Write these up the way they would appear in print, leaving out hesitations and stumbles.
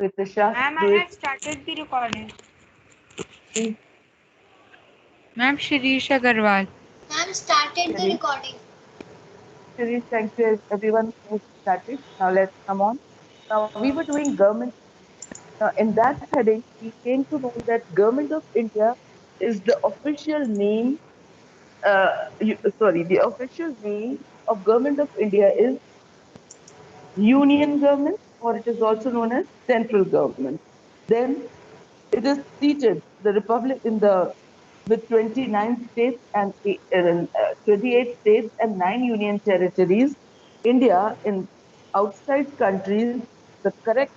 Kritisha, Ma'am, I do it, have started the recording. please. Ma'am, Shirish Agarwal. Ma'am started the Shirish, recording. Shirish, thank you everyone who started. Now let's come on. Now we were doing government. In that heading, we came to know that Government of India is the official name. The official name of Government of India is Union Government, or it is also known as Central Government. Then it is seated the republic in the with 29 states and 28 states and 9 union territories. India in outside countries, the correct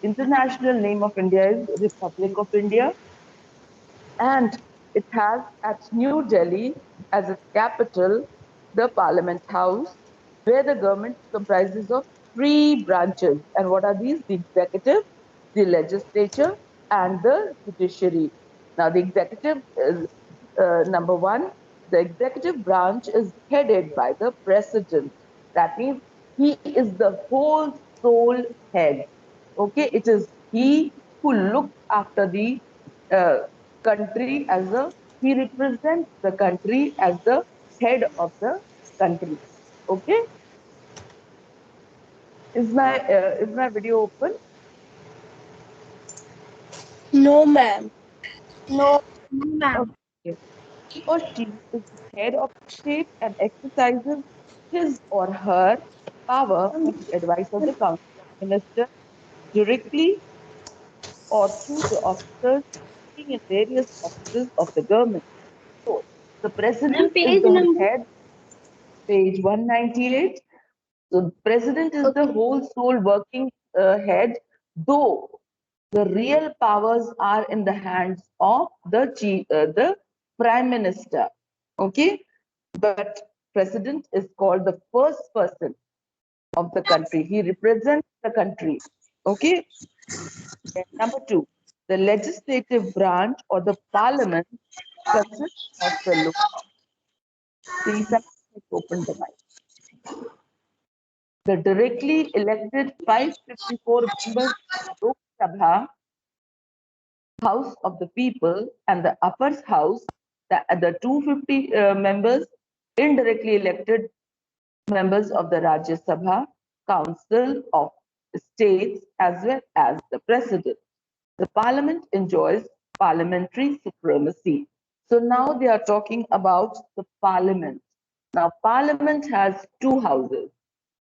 international name of India is Republic of India, and it has at New Delhi as its capital the Parliament House, where the government comprises of three branches. And what are these? The executive, the legislature, and the judiciary. Now, the executive is number one. The executive branch is headed by the president. That means he is the whole sole head. Okay, it is he who looks after the uh, country as a he represents the country as the head of the country. Okay, is my video open? No, ma'am. No, ma'am. Okay. He or she is the head of the state and exercises his or her power on the advice of the council of ministers directly or through the officers working in various offices of the government. So the Ma'am, president is page the number. head, page 198. So president is the Okay. whole sole working head, though the real powers are in the hands of the prime minister. Okay, but president is called the first person of the country. He represents the country. Okay. Then number two, the legislative branch or the parliament consists of the law. Please, open the mic. The directly elected 554 members of the Lok Sabha, House of the People, and the Upper House, the 250 members, indirectly elected members of the Rajya Sabha, Council of States, as well as the President. The Parliament enjoys parliamentary supremacy. So now they are talking about the Parliament. Now, Parliament has two houses,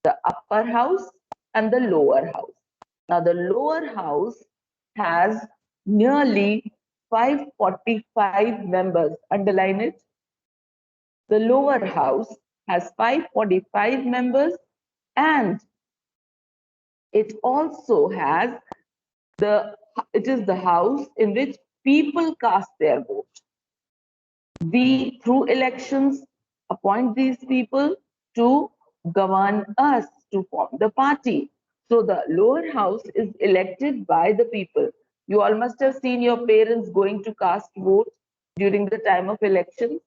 the upper house and the lower house. Now, the lower house has nearly 545 members. Underline it. The lower house has 545 members, and it also has it is the house in which people cast their vote. We, through elections, appoint these people to govern us, to form the party. So the lower house is elected by the people. You all must have seen your parents going to cast vote during the time of elections.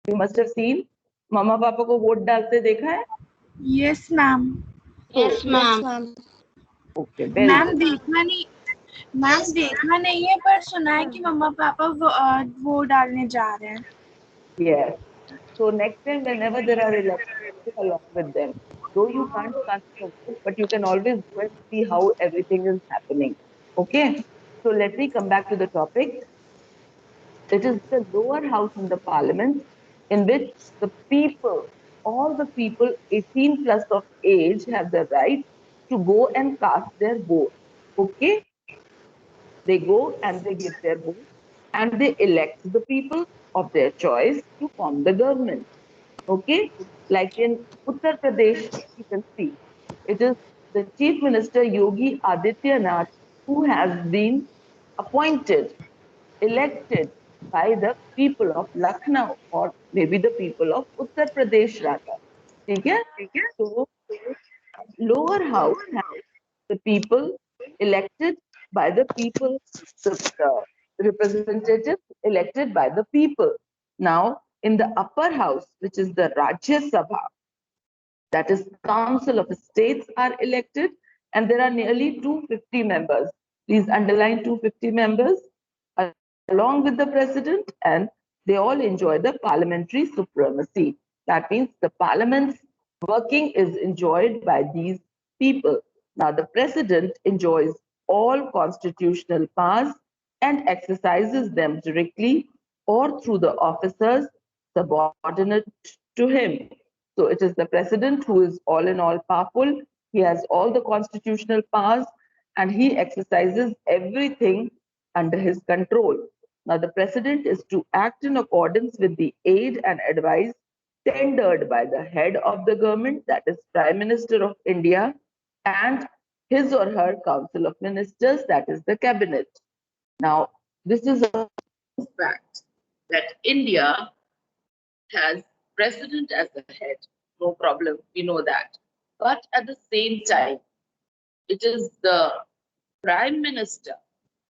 You must have seen. Mama पापा को vote डालते देखा है? Yes, ma'am. So, Yes, Yes, ma'am. ma'am. okay, very ma'am good. देखना नहीं ma'am देखना नहीं है पर सुना है कि मम्मा पापा वो डालने जा रहे हैं. Yes. So next time, whenever there are elections, sit along with them. Though you can't cast a vote, but you can always go and see how everything is happening. Okay. So let me come back to the topic. It is the lower house in the parliament in which the people, all the people 18 plus of age, have the right to go and cast their vote. Okay. They go and they give their vote and they elect the people of their choice to form the government. Okay, like in Uttar Pradesh, you can see it is the Chief Minister Yogi Adityanath who has been appointed, elected by the people of Lucknow or maybe the people of Uttar Pradesh rather. Okay? So lower house has the people elected by the people, the representatives elected by the people. Now, in the upper house, which is the Rajya Sabha, that is Council of States are elected, and there are nearly 250 members. Please underline 250 members along with the president, and they all enjoy the parliamentary supremacy. That means the parliament's working is enjoyed by these people. Now, the president enjoys all constitutional powers and exercises them directly or through the officers subordinate to him. So it is the president who is all in all powerful. He has all the constitutional powers and he exercises everything under his control. Now, the president is to act in accordance with the aid and advice tendered by the head of the government, that is Prime Minister of India, and his or her Council of Ministers, that is the cabinet. Now, this is a fact that India has president as the head. No problem, we know that. But at the same time, it is the Prime Minister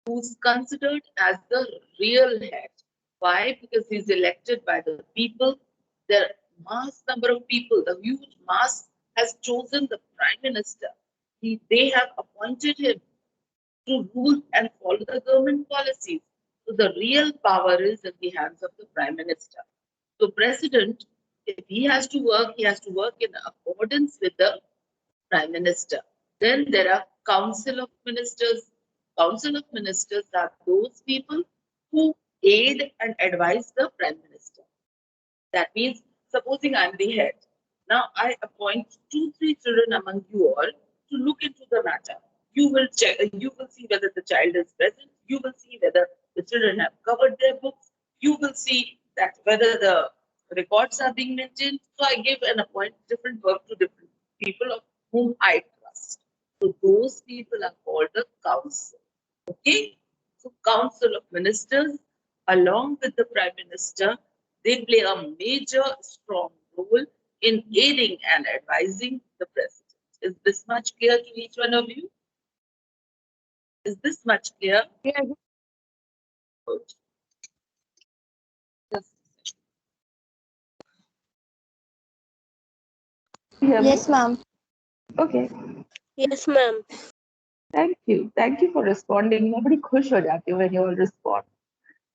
who's considered as the real head. Why? Because he's elected by the people. The mass number of people, the huge mass has chosen the Prime Minister. They have appointed him to rule and follow the government policies. So the real power is in the hands of the Prime Minister. So President, if he has to work in accordance with the Prime Minister. Then there are Council of Ministers. Council of Ministers are those people who aid and advise the Prime Minister. That means, supposing I'm the head. Now I appoint 2-3 children among you all to look into the matter. You will check, you will see whether the child is present. You will see whether the children have covered their books. You will see that whether the records are being maintained. So I give and appoint different work to different people of whom I trust. So those people are called the council. Okay? So Council of Ministers, along with the Prime Minister, they play a major, strong role in aiding and advising the president. Is this much clear to each one of you? Is this much clear? Yes. Good. Just hear me? Yes, ma'am. Okay. Yes, ma'am. Thank you. Thank you for responding. Nobody khush ho jati when you all respond.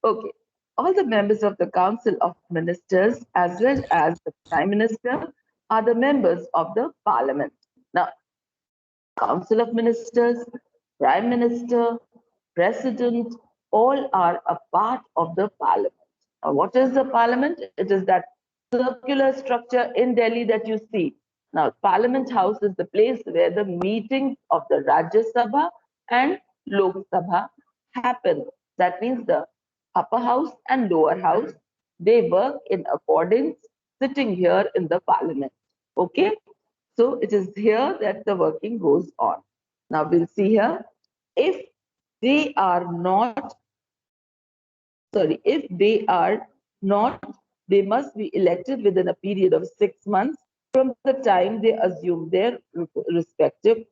Okay. All the members of the Council of Ministers, as well as the Prime Minister, are the members of the Parliament. Now, Council of Ministers, Prime Minister, President, all are a part of the Parliament. Now, what is the Parliament? It is that circular structure in Delhi that you see. Now, Parliament House is the place where the meetings of the Rajya Sabha and Lok Sabha happen. That means the upper house and lower house, they work in accordance sitting here in the Parliament. Okay? So it is here that the working goes on. Now we'll see here, if they are not, they must be elected within a period of 6 months from the time they assume their respective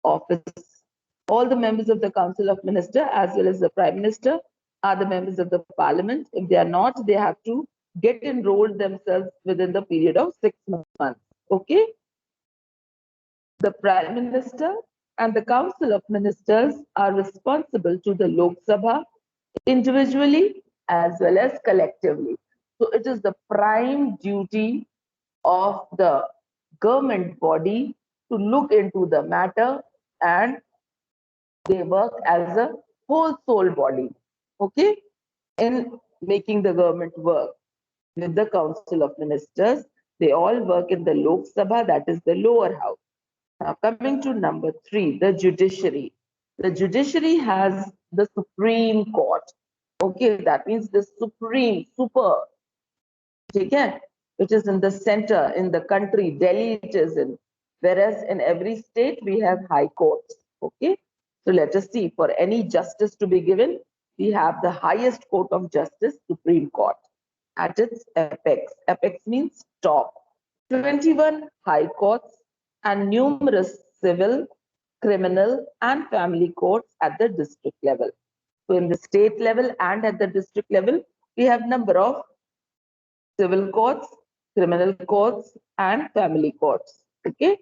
office. All the members of the Council of Ministers as well as the Prime Minister are the members of the Parliament. If they are not, they have to get enrolled themselves within the period of 6 months. Okay? The Prime Minister and the Council of Ministers are responsible to the Lok Sabha individually as well as collectively. So it is the prime duty of the government body to look into the matter, and they work as a whole soul body, okay, in making the government work. With the Council of Ministers, they all work in the Lok Sabha, that is the lower house. Now, coming to number 3, the judiciary. The judiciary has the Supreme Court. Okay, that means the super, okay, which is in the center, in the country, Delhi it is in. Whereas in every state, we have high courts. Okay, so let us see, for any justice to be given, we have the highest court of justice, Supreme Court, at its apex. Apex means top. 21 high courts and numerous civil, criminal, and family courts at the district level. So in the state level and at the district level, we have number of civil courts, criminal courts, and family courts. Okay.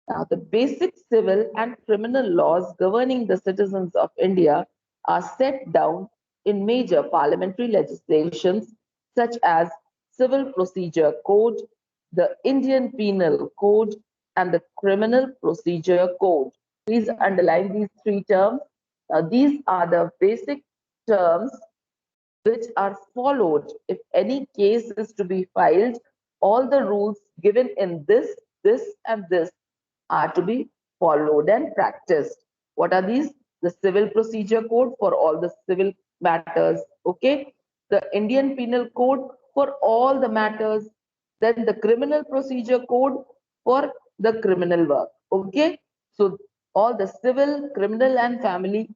Now, the basic civil and criminal laws governing the citizens of India are set down in major parliamentary legislations such as Civil Procedure Code, the Indian Penal Code, and the Criminal Procedure Code. Please underline these three terms. Now, these are the basic terms which are followed if any case is to be filed. All the rules given in this, and this are to be followed and practiced. What are these? The Civil Procedure Code for all the civil matters, okay? The Indian Penal Code for all the matters, then the Criminal Procedure Code for the criminal work, okay? So all the civil, criminal, and family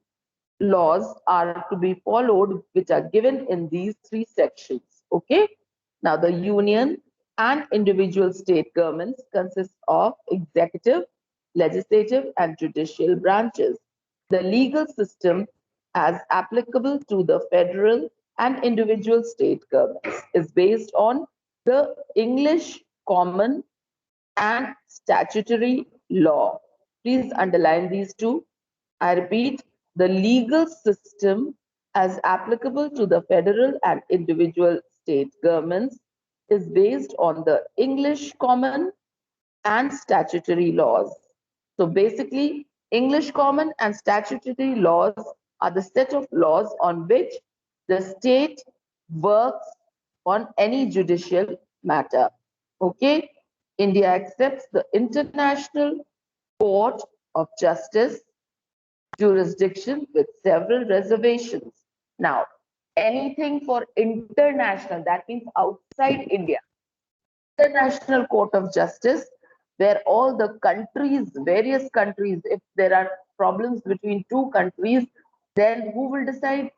laws are to be followed, which are given in these three sections, okay? Now, the union and individual state governments consist of executive, legislative, and judicial branches. The legal system, as applicable to the federal and individual state governments, is based on the English common and statutory law. Please underline these two. I repeat, the legal system as applicable to the federal and individual state governments is based on the English common and statutory laws. So basically, English common and statutory laws are the set of laws on which the state works on any judicial matter. Okay, India accepts the International Court of Justice jurisdiction with several reservations. Now, anything for international, that means outside India, International Court of Justice, where all the countries, various countries, if there are problems between two countries, then who will decide?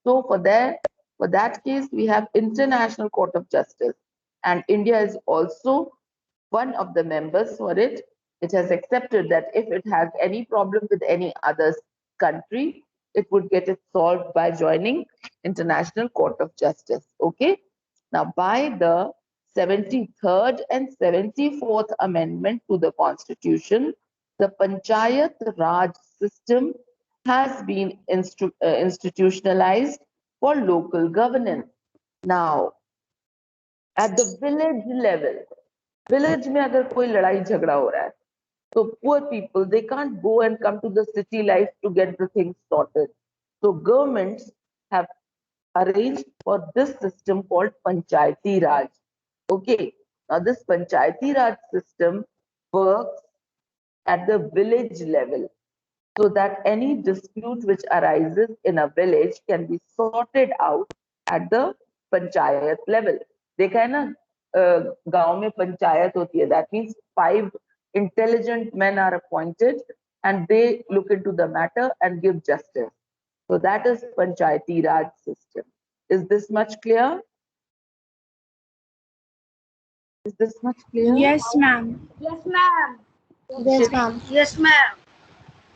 So for that case, we have International Court of Justice, and India is also one of the members for it. It has accepted that if it has any problem with any other country, it would get it solved by joining International Court of Justice. Okay. Now, by the 73rd and 74th Amendment to the Constitution, the Panchayat Raj system has been institutionalized for local governance. Now, at the village level, village में अगर कोई लड़ाई झगड़ा हो रहा है, so poor people, they can't go and come to the city life to get the things sorted. So governments have arranged for this system called Panchayati Raj. Okay, now this Panchayati Raj system works at the village level so that any dispute which arises in a village can be sorted out at the Panchayat level. देखा है ना, गांव में पंचायत होती है. That means 5 intelligent men are appointed and they look into the matter and give justice. So that is Panchayati Raj system. Is this much clear? Is this much clear? Yes, ma'am. Yes, ma'am. Yes, ma'am. Yes, ma'am.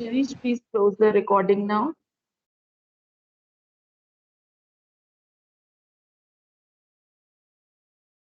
Shirish, please close the recording now.